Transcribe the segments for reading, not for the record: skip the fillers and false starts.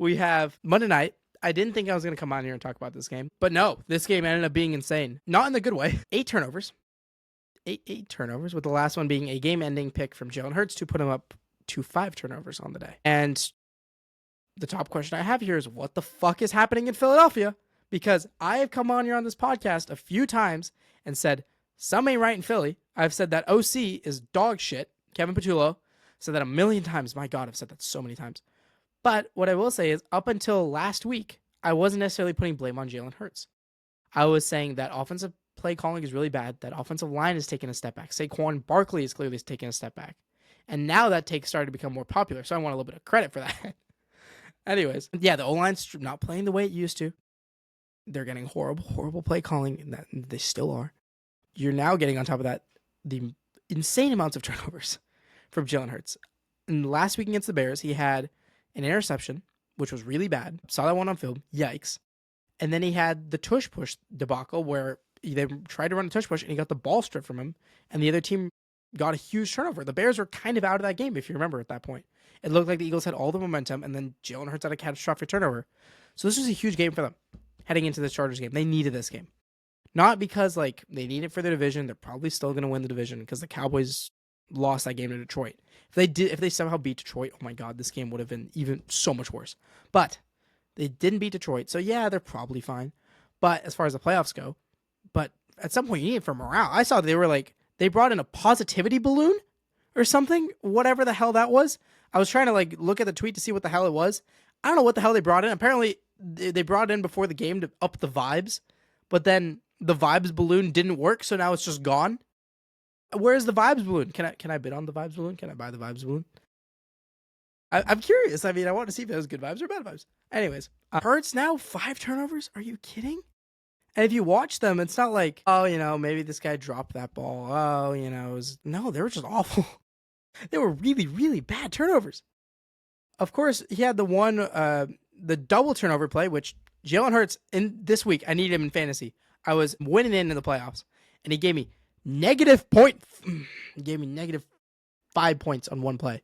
We have Monday night. I didn't think I was going to come on here and talk about this game, but no, this game ended up being insane. Not in the good way. 8 turnovers. Eight turnovers, with the last one being a game-ending pick from Jalen Hurts to put him up to 5 turnovers on the day. And the top question I have here is, what the fuck is happening in Philadelphia? Because I have come on here on this podcast a few times and said, some ain't right in Philly. I've said that OC is dog shit. Kevin Patullo said that a million times. My God, I've said that so many times. But what I will say is, up until last week, I wasn't necessarily putting blame on Jalen Hurts. I was saying that offensive play calling is really bad. That offensive line is taking a step back. Saquon Barkley is clearly taking a step back. And now that take started to become more popular. So I want a little bit of credit for that. Anyways, yeah, the O-line's not playing the way it used to. They're getting horrible play calling, and that they still are. You're now getting on top of that the insane amounts of turnovers from Jalen Hurts. And last week against the Bears, he had an interception, which was really bad. Saw that one on film. Yikes. And then he had the tush push debacle where they tried to run a tush push and he got the ball stripped from him, and the other team got a huge turnover. The Bears were kind of out of that game, if you remember, at that point. It looked like the Eagles had all the momentum, and then Jalen Hurts had a catastrophic turnover. So this was a huge game for them heading into the Chargers game. They needed this game. Not because they need it for the division. They're probably still going to win the division because the Cowboys lost that game to Detroit. If they somehow beat Detroit, oh my God, this game would have been even so much worse. But they didn't beat Detroit, so yeah, they're probably fine. But as far as the playoffs go, but at some point you need it for morale. I saw they brought in a positivity balloon or something, whatever the hell that was. I was trying to look at the tweet to see what the hell it was. I don't know what the hell they brought in. Apparently they brought it in before the game to up the vibes, but then the vibes balloon didn't work, so now it's just gone. Where's the vibes balloon? Can I bid on the vibes balloon? Can I buy the vibes balloon? I'm curious. I mean, I want to see if it was good vibes or bad vibes. Anyways, Hurts now 5 turnovers. Are you kidding? And if you watch them, it's not like, oh, maybe this guy dropped that ball. Oh, no, they were just awful. They were really, really bad turnovers. Of course, he had the double turnover play, which Jalen Hurts in this week, I needed him in fantasy. I was winning in the playoffs, and he gave me negative 5 points on one play.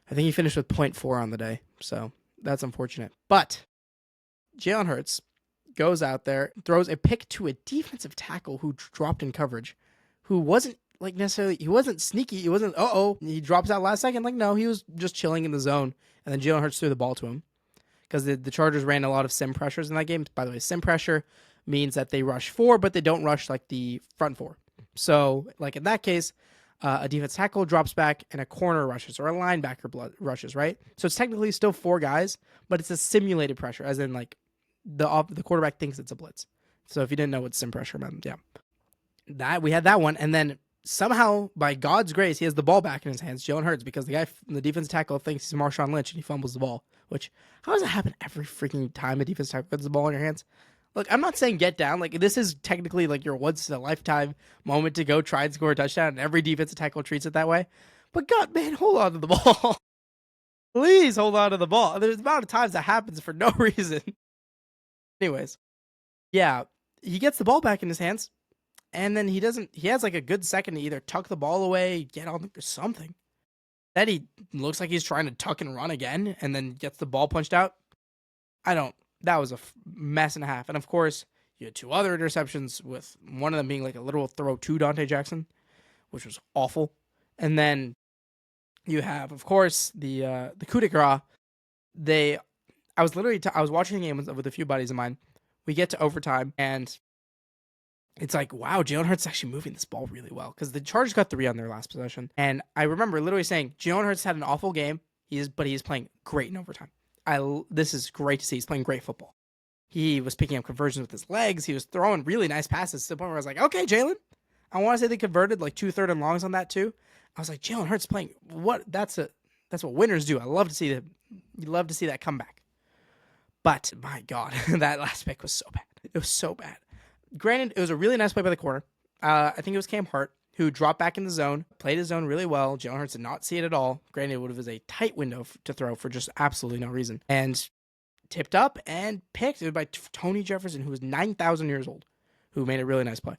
I think he finished with 0.4 on the day, so that's unfortunate. But Jalen Hurts goes out there, throws a pick to a defensive tackle who dropped in coverage, who wasn't he wasn't sneaky. He wasn't, he drops out last second. No, he was just chilling in the zone, and then Jalen Hurts threw the ball to him because the Chargers ran a lot of sim pressures in that game. By the way, sim pressure means that they rush 4, but they don't rush the front 4. So, in that case, a defense tackle drops back and a corner rushes, or a linebacker rushes, right? So it's technically still 4 guys, but it's a simulated pressure, as in the quarterback thinks it's a blitz. So if you didn't know what sim pressure meant, yeah. We had that one, and then somehow, by God's grace, he has the ball back in his hands, Jalen Hurts, because the defense tackle thinks he's Marshawn Lynch and he fumbles the ball, which, how does that happen every freaking time a defense tackle gets the ball in your hands? Look, I'm not saying get down. This is technically your once-in-a-lifetime moment to go try and score a touchdown, and every defensive tackle treats it that way. But God, man, hold on to the ball. Please hold on to the ball. There's a amount of times that happens for no reason. Anyways, yeah, he gets the ball back in his hands, and then he has a good second to either tuck the ball away, get on or something. Then he looks like he's trying to tuck and run again, and then gets the ball punched out. That was a mess and a half. And of course, you had 2 other interceptions, with one of them being a literal throw to Dante Jackson, which was awful. And then you have, of course, the coup de grace. I was watching the game with a few buddies of mine. We get to overtime, and it's wow, Jalen Hurts is actually moving this ball really well, because the Chargers got 3 on their last possession. And I remember literally saying, Jalen Hurts had an awful game, but he's playing great in overtime. This is great to see. He's playing great football. He was picking up conversions with his legs. He was throwing really nice passes to the point where I was like, okay, Jalen. I want to say they converted 2 third and longs on that too. I was like, Jalen Hurts playing what? That's what winners do. I love to see that. You love to see that comeback. But my God, that last pick was so bad. It was so bad. Granted, it was a really nice play by the corner. I think it was Cam Hart who dropped back in the zone, played his zone really well. Jalen Hurts did not see it at all. Granted, it would have been a tight window to throw for just absolutely no reason. And tipped up and picked. It was by Tony Jefferson, who was 9,000 years old, who made a really nice play.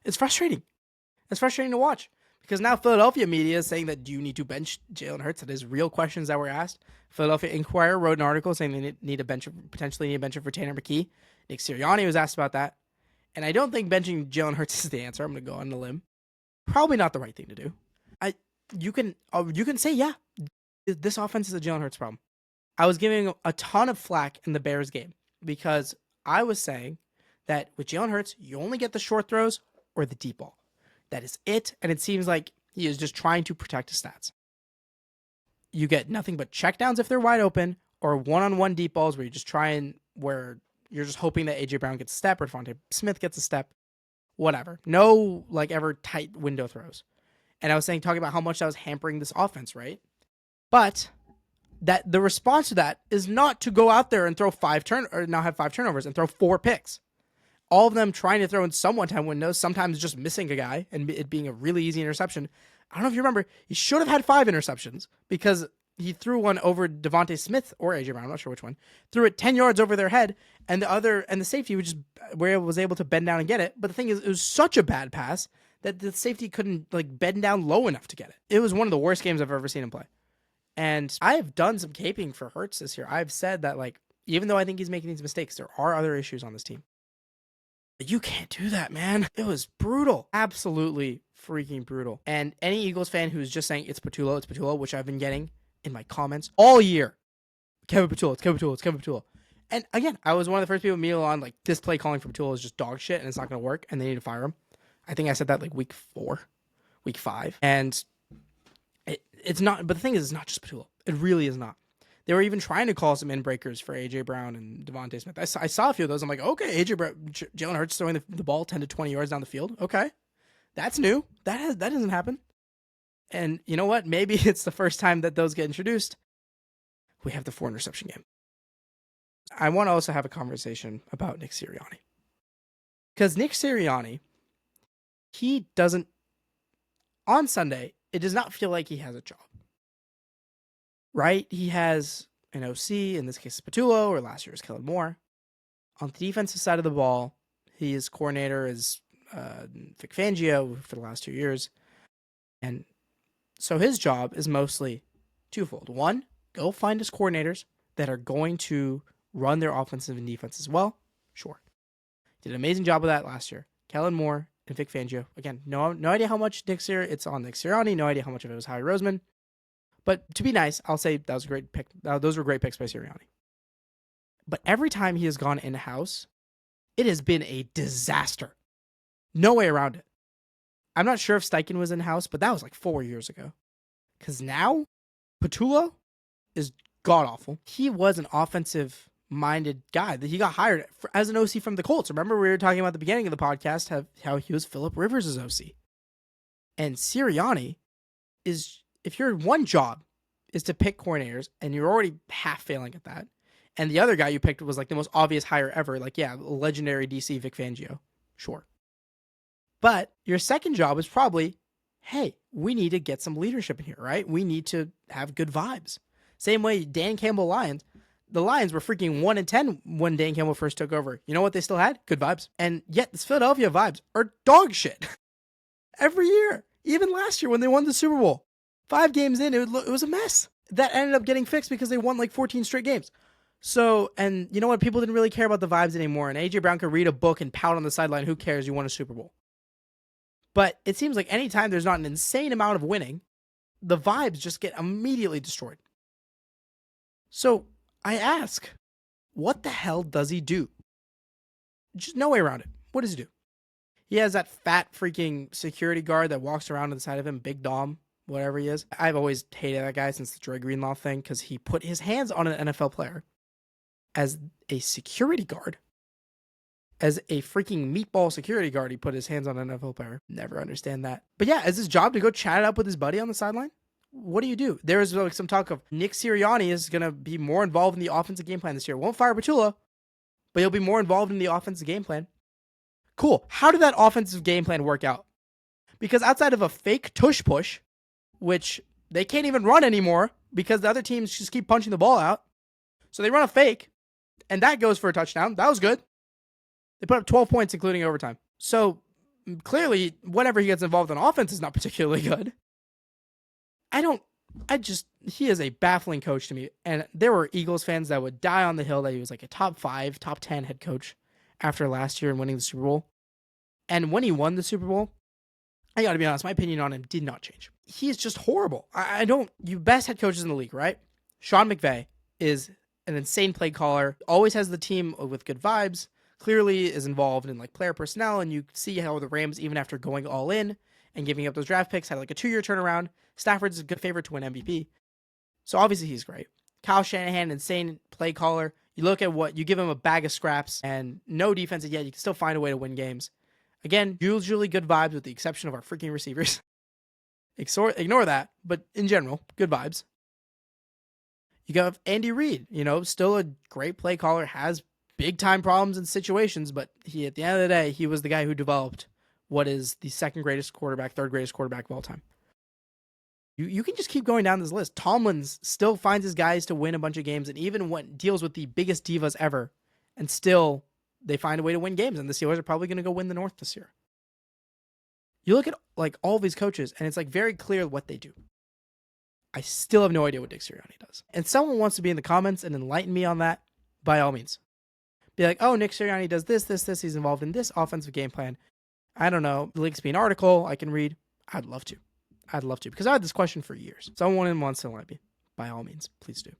It's frustrating. It's frustrating to watch Because now Philadelphia media is saying that do you need to bench Jalen Hurts? That is real questions that were asked. Philadelphia Inquirer wrote an article saying they potentially need a bench of Tanner McKee. Nick Sirianni was asked about that. And I don't think benching Jalen Hurts is the answer. I'm going to go on a limb. Probably not the right thing to do. You can say, yeah, this offense is a Jalen Hurts problem. I was giving a ton of flack in the Bears game because I was saying that with Jalen Hurts, you only get the short throws or the deep ball. That is it. And it seems like he is just trying to protect his stats. You get nothing but checkdowns if they're wide open or one-on-one deep balls where where you're just hoping that A.J. Brown gets a step or Devontae Smith gets a step. Whatever. No, ever tight window throws. And I was talking about how much that was hampering this offense, right? But that the response to that is not to go out there and throw have 5 turnovers and throw 4 picks. All of them trying to throw in some one-time windows, sometimes just missing a guy and it being a really easy interception. I don't know if you remember, he should have had 5 interceptions because he threw one over Devontae Smith or A.J. Brown, I'm not sure which one, threw it 10 yards over their head, and the safety was able to bend down and get it. But the thing is, it was such a bad pass that the safety couldn't bend down low enough to get it. It was one of the worst games I've ever seen him play. And I have done some caping for Hurts this year. I've said that even though I think he's making these mistakes, there are other issues on this team. But you can't do that, man. It was brutal. Absolutely freaking brutal. And any Eagles fan who's just saying it's Patullo, which I've been getting in my comments all year. Kevin Patullo. And again, I was one of the first people immediately on this play calling for Patullo is just dog shit and it's not going to work and they need to fire him. I think I said that week 5. And it's not, but the thing is, it's not just Patullo. It really is not. They were even trying to call some inbreakers for A.J. Brown and Devontae Smith. I saw a few of those. I'm like, okay, Jalen Hurts throwing the ball 10 to 20 yards down the field. Okay, that's new. That doesn't happen. And you know what? Maybe it's the first time that those get introduced. We have the 4 interception game. I want to also have a conversation about Nick Sirianni. Because Nick Sirianni, on Sunday, it does not feel like he has a job. Right? He has an OC, in this case Patullo, or last year's Kellen Moore. On the defensive side of the ball, his coordinator is Vic Fangio for the last 2 years. And so his job is mostly twofold. 1, go find his coordinators that are going to run their offensive and defense as well. Sure. Did an amazing job of that last year. Kellen Moore and Vic Fangio. Again, no idea how much it's on Nick Sirianni. No idea how much of it was Howie Roseman. But to be nice, I'll say that was a great pick. Those were great picks by Sirianni. But every time he has gone in-house, it has been a disaster. No way around it. I'm not sure if Steichen was in-house, but that was 4 years ago. Because now, Patullo is god-awful. He was an offensive-minded guy. That he got hired as an OC from the Colts. Remember we were talking about at the beginning of the podcast how he was Phillip Rivers' OC. And Sirianni is... If your one job is to pick coordinators and you're already half failing at that, and the other guy you picked was the most obvious hire ever, legendary DC Vic Fangio, sure. But your second job is probably, hey, we need to get some leadership in here, right? We need to have good vibes. Same way Dan Campbell Lions. The Lions were freaking 1-10 when Dan Campbell first took over. You know what they still had? Good vibes. And yet this Philadelphia vibes are dog shit. Every year. Even last year when they won the Super Bowl. 5 games in, it was a mess. That ended up getting fixed because they won 14 straight games. So, and you know what? People didn't really care about the vibes anymore. And A.J. Brown could read a book and pout on the sideline. Who cares? You won a Super Bowl. But it seems like anytime there's not an insane amount of winning, the vibes just get immediately destroyed. So I ask, what the hell does he do? Just no way around it. What does he do? He has that fat freaking security guard that walks around to the side of him, Big Dom. Whatever he is. I've always hated that guy since the Dre Greenlaw thing because he put his hands on an NFL player as a security guard. As a freaking meatball security guard, he put his hands on an NFL player. Never understand that. But yeah, is his job to go chat it up with his buddy on the sideline? What do? There is some talk of Nick Sirianni is going to be more involved in the offensive game plan this year. Won't fire Patullo, but he'll be more involved in the offensive game plan. Cool. How did that offensive game plan work out? Because outside of a fake tush push, which they can't even run anymore because the other teams just keep punching the ball out. So they run a fake, and that goes for a touchdown. That was good. They put up 12 points, including overtime. So Clearly, whenever he gets involved in offense is not particularly good. He is a baffling coach to me. And there were Eagles fans that would die on the hill that he was like a top 5, top 10 head coach after last year and winning the Super Bowl. And when he won the Super Bowl, I got to be honest, my opinion on him did not change. He is just horrible. You best head coaches in the league, right? Sean McVay is an insane play caller, always has the team with good vibes, clearly is involved in like player personnel, and you see how the Rams, even after going all in and giving up those draft picks, had like a 2-year turnaround. Stafford's a good favorite to win MVP. So obviously he's great. Kyle Shanahan, insane play caller. You look at you give him a bag of scraps and no defense, and yet you can still find a way to win games. Again, usually good vibes with the exception of our freaking receivers. Ignore that, but in general, good vibes. You got Andy Reid, still a great play caller, has big time problems in situations, but at the end of the day, he was the guy who developed what is the second greatest quarterback, third greatest quarterback of all time. You can just keep going down this list. Tomlin's still finds his guys to win a bunch of games, and even deals with the biggest divas ever, and still they find a way to win games, and the Steelers are probably going to go win the North this year. You look at like all these coaches, and it's like very clear what they do. I still have no idea what Nick Sirianni does. And someone wants to be in the comments and enlighten me on that, by all means. Be like, oh, Nick Sirianni does this. He's involved in this offensive game plan. I don't know. Links me an article I can read. I'd love to, because I had this question for years. Someone wants to enlighten me. By all means, please do.